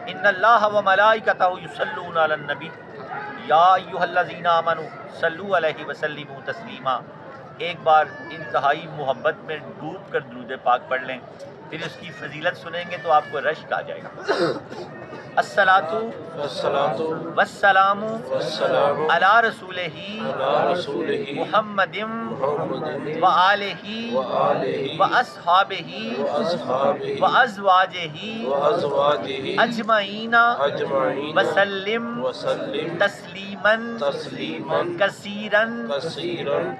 ان اللہ و ملائکتہ یصلون علی النبی یا ایھا الذین آمنوا صلوا علیہ وسلموا تسلیما. ایک بار انتہائی محبت میں ڈوب کر درود پاک پڑھ لیں، پھر اس کی فضیلت سنیں گے تو آپ کو رشک آ جائے گا. الصلاۃ والسلام علی رسولہ محمد وآلہ واصحابہ وازواجہ اجمعین وسلم تسلیما کثیرا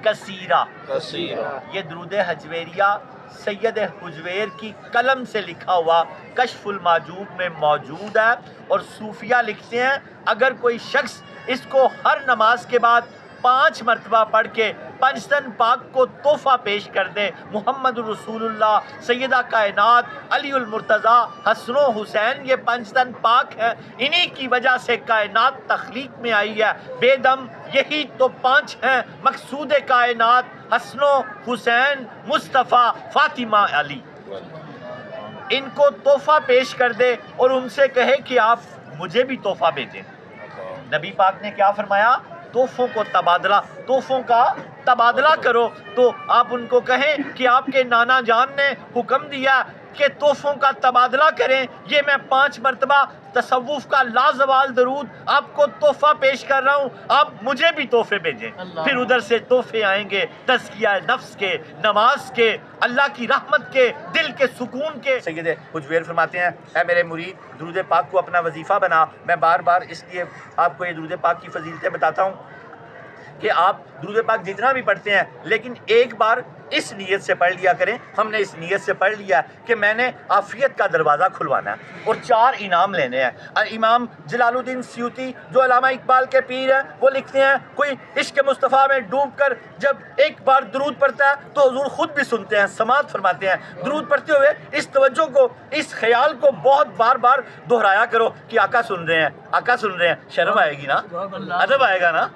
کثیرا. یہ درود حجویریہ سید حجویر کی قلم سے لکھا ہوا کشف المحجوب میں موجود ہے، اور صوفیہ لکھتے ہیں اگر کوئی شخص اس کو ہر نماز کے بعد 5 مرتبہ پڑھ کے پنجتن پاک کو تحفہ پیش کر دے، محمد رسول اللہ سیدہ کائنات علی المرتضیٰ حسن و حسین یہ پنجتن پاک ہیں، انہی کی وجہ سے کائنات تخلیق میں آئی ہے، بے دم یہی تو 5 ہیں مقصود کائنات حسن و حسین مصطفیٰ فاطمہ علی. ان کو تحفہ پیش کر دے اور ان سے کہے کہ آپ مجھے بھی تحفہ بھیجیں. نبی پاک نے کیا فرمایا؟ تحفوں کا تبادلہ کرو. تو آپ ان کو کہیں کہ آپ کے نانا جان نے حکم دیا کہ تحفوں کا تبادلہ کریں، یہ میں 5 مرتبہ تصوف کا لازوال درود آپ کو تحفہ پیش کر رہا ہوں، آپ مجھے بھی تحفے بھیجیں. پھر ادھر سے تحفے آئیں گے تزکیہ نفس کے، نماز کے، اللہ کی رحمت کے، دل کے سکون کے. سید حجویر فرماتے ہیں اے میرے مرید درود پاک کو اپنا وظیفہ بنا. میں بار بار اس لیے آپ کو یہ درود پاک کی فضیلتیں بتاتا ہوں کہ آپ درود پاک جتنا بھی پڑھتے ہیں لیکن ایک بار اس نیت سے پڑھ لیا کریں. ہم نے اس نیت سے پڑھ لیا کہ میں نے عافیت کا دروازہ کھلوانا ہے اور 4 انعام لینے ہیں. امام جلال الدین سیوطی جو علامہ اقبال کے پیر ہیں وہ لکھتے ہیں کوئی عشق مصطفیٰ میں ڈوب کر جب ایک بار درود پڑھتا ہے تو حضور خود بھی سنتے ہیں، سماعت فرماتے ہیں. درود پڑھتے ہوئے اس توجہ کو، اس خیال کو بہت بار بار دہرایا کرو کہ آقا سن رہے ہیں، آقا سن رہے ہیں. شرم آئے گی نا، ادب آئے گا نا.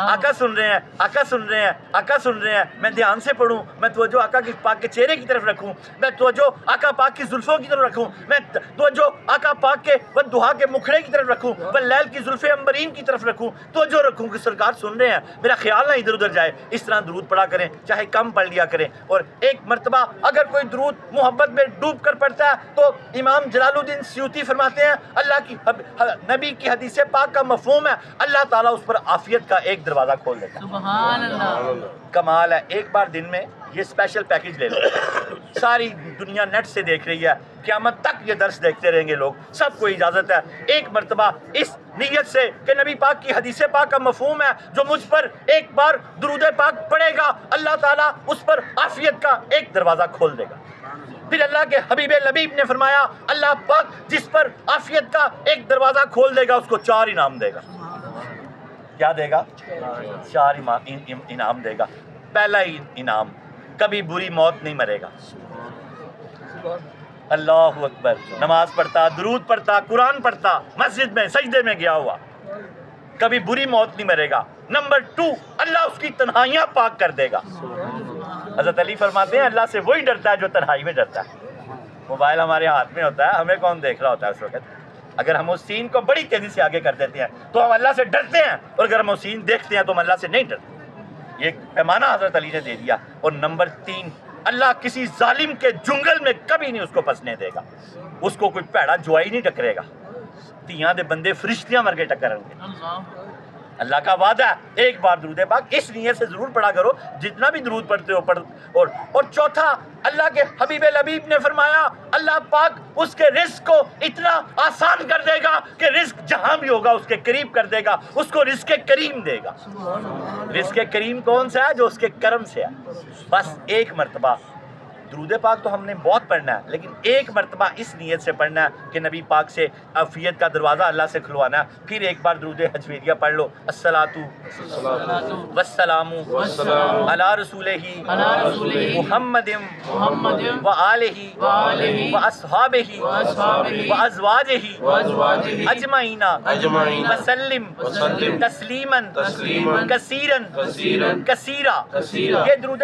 آقا سن رہے ہیں، آقا سن رہے ہیں، آقا سن رہے ہیں. میں دھیان سے پڑھوں، میں توجہ آقا کی پاک کے چہرے کی طرف رکھوں، میں توجہ آقا پاک کی زلفوں کی طرف رکھوں، میں توجہ آقا پاک کے والدہا کے مکھڑے کی طرف رکھوں، واللیل کی زلف عنبرین کی طرف رکھوں، توجہ رکھوں کہ سرکار سن رہے ہیں، میرا خیال نہ ادھر ادھر جائے. اس طرح درود پڑھا کریں، چاہے کم پڑھ لیا کریں. اور ایک مرتبہ اگر کوئی درود محبت میں ڈوب کر پڑھتا ہے تو امام جلال الدین سیوطی فرماتے ہیں اللہ کی نبی کی حدیث پاک کا مفہوم ہے اللہ تعالیٰ اس پر عافیت کا ایک دروازہ کھول دیتا ہے. سبحان اللہ. کمال ہے. ایک بار دن میں یہ اسپیشل پیکج لے لو. ساری دنیا نیٹ سے دیکھ رہی ہے، قیامت تک یہ درس دیکھتے رہیں گے لوگ، سب کو اجازت ہے. ایک مرتبہ اس نیت سے کہ نبی پاک کی حدیث پاک کا مفہوم ہے جو مجھ پر ایک بار درود پاک پڑھے گا اللہ تعالیٰ اس پر عافیت کا ایک دروازہ کھول دے گا. پھر اللہ کے حبیب لبیب نے فرمایا اللہ پاک جس پر عافیت کا ایک دروازہ کھول دے گا اس کو 4 انعام دے گا. کیا دے گا؟ 4 انعام دے گا. پہلا انعام، کبھی بری موت نہیں مرے گا. اللہ اکبر. نماز پڑھتا، درود پڑھتا، قرآن پڑھتا، مسجد میں سجدے میں گیا ہوا، کبھی بری موت نہیں مرے گا. نمبر 2، اللہ اس کی تنہائیاں پاک کر دے گا. حضرت علی فرماتے ہیں اللہ سے وہی ڈرتا ہے جو تنہائی میں ڈرتا ہے. موبائل ہمارے ہاتھ میں ہوتا ہے، ہمیں کون دیکھ رہا ہوتا ہے اس وقت. اگر ہم اس سین کو بڑی تیزی سے آگے کر دیتے ہیں تو ہم اللہ سے ڈرتے ہیں، اور اگر ہم وہ سین دیکھتے ہیں تو ہم اللہ سے نہیں ڈرتے. یہ پیمانہ حضرت علی نے دے دیا. اور نمبر 3، اللہ کسی ظالم کے جنگل میں کبھی نہیں اس کو پھنسنے دے گا، اس کو کوئی پیڑا جوائی نہیں ٹکرے گا. تیاں دے بندے فرشتیاں مر کے ٹکرن گے. اللہ کا وعدہ ہے. ایک بار درود پاک اس نیت سے ضرور پڑھا کرو جتنا بھی درود پڑھتے ہو پڑھ. اور چوتھا، اللہ کے حبیب لبیب نے فرمایا اللہ پاک اس کے رزق کو اتنا آسان کر دے گا کہ رزق جہاں بھی ہوگا اس کے قریب کر دے گا، اس کو رزق کریم دے گا. رزق کریم کون سا ہے؟ جو اس کے کرم سے ہے. بس ایک مرتبہ درود پاک تو ہم نے بہت پڑھنا ہے لیکن ایک مرتبہ اس نیت سے پڑھنا ہے کہ نبی پاک سے عافیت کا دروازہ اللہ سے کھلوانا ہے. پھر ایک بار درود حجویریہ پڑھ لو. الصلاۃ والسلام علی رسولہ محمد وآلہ واصحابہ وازواجہ اجمعین وسلم تسلیما کثیرا کثیرا. یہ درود